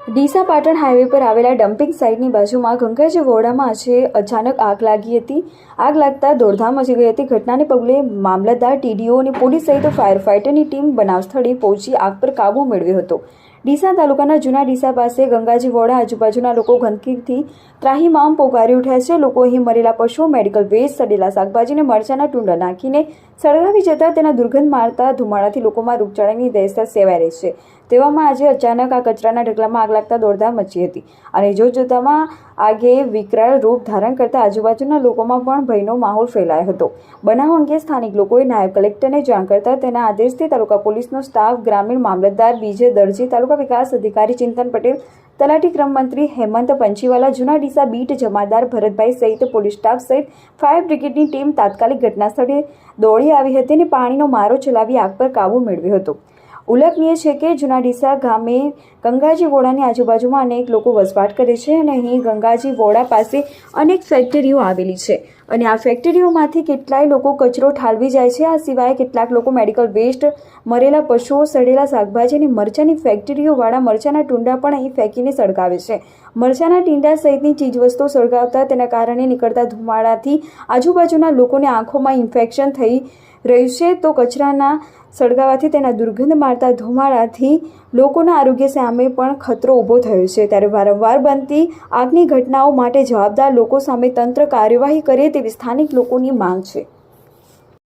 Deesa Patan highway પર આવેલા dumping સાઇટની બાજુમાં ગંગાજી વોડામાં આજે અચાનક આગ લાગી હતી। આગ લાગતા દોડધામ મચી ગઈ હતી। ઘટનાને પગલે મામલતદાર, ટીડીઓ અને પોલીસ સહિત ફાયર ફાઇટરની ટીમ બનાવ સ્થળે પહોંચી આગ પર કાબૂ મેળવ્યો હતો। ડીસા તાલુકાના જૂના ડીસા પાસે ગંગાજી વોડા આજુબાજુના લોકો ગંદકીથી ત્રાહિમામ પોકારી ઉઠ્યા છે। લોકો અહીં મરેલા પશુઓ, મેડિકલ વેસ્ટ, સડેલા શાકભાજીને મરચાના ટુંડા નાખીને સળગાવી જતા તેના દુર્ગંધ મારતા ધુમાડાથી લોકોમાં રોગચાળાની દહેશત સેવાઈ રહી છે। તેવામાં આજે અચાનક આ કચરાના ઢગલામાં આગ લાગતા દોડધામ મચી હતી અને જોતજોતામાં આગે વિકરાળ રૂપ ધારણ કરતા આજુબાજુના લોકોમાં પણ ભયનો માહોલ ફેલાયો હતો। બનાવ અંગે સ્થાનિક લોકોએ નાયબ કલેક્ટરને જાણ કરતા તેના આદેશથી તાલુકા પોલીસનો સ્ટાફ, ગ્રામીણ મામલતદાર બીજે દરજી, તાલુકા વિકાસ અધિકારી ચિંતન પટેલ, તલાટી ક્રમ મંત્રી હેમંત પંચીવાલા, જૂના ડીસા બીટ જમાદાર ભરતભાઈ સહિત પોલીસ સ્ટાફ સહિત ફાયર બ્રિગેડની ટીમ તાત્કાલિક ઘટના સ્થળે દોડી આવી હતી અને પાણીનો મારો ચલાવી આગ પર કાબૂ મેળવ્યો હતો। ઉલ્લેખનીય છે કે જૂના ડીસા ગામે ગંગાજી વોડાની આજુબાજુમાં અનેક લોકો વસવાટ કરે છે અને અહીં ગંગાજી વોડા પાસે અનેક ફેક્ટરીઓ આવેલી છે અને આ ફેક્ટરીઓમાંથી કેટલાય લોકો કચરો ઠાલવી જાય છે। આ સિવાય કેટલાક લોકો મેડિકલ વેસ્ટ, મરેલા પશુઓ, સડેલા શાકભાજી અને મરચાની ફેક્ટરીઓવાળા મરચાના ટુંડા પણ અહીં ફેંકીને સળગાવે છે। મરચાના ટીંડા સહિતની ચીજવસ્તુઓ સળગાવતા તેના કારણે નીકળતા ધુમાડાથી આજુબાજુના લોકોને આંખોમાં ઇન્ફેક્શન થઈ રહ્યું છે, તો કચરાના સળગાવવાથી તેના દુર્ગંધ મારતા ધુમાડાથી લોકોના આરોગ્ય સામે પણ ખતરો ઊભો થયો છે। ત્યારે વારંવાર બનતી આગની ઘટનાઓ માટે જવાબદાર લોકો સામે તંત્ર કાર્યવાહી કરે તેવી સ્થાનિક લોકોની માંગ છે।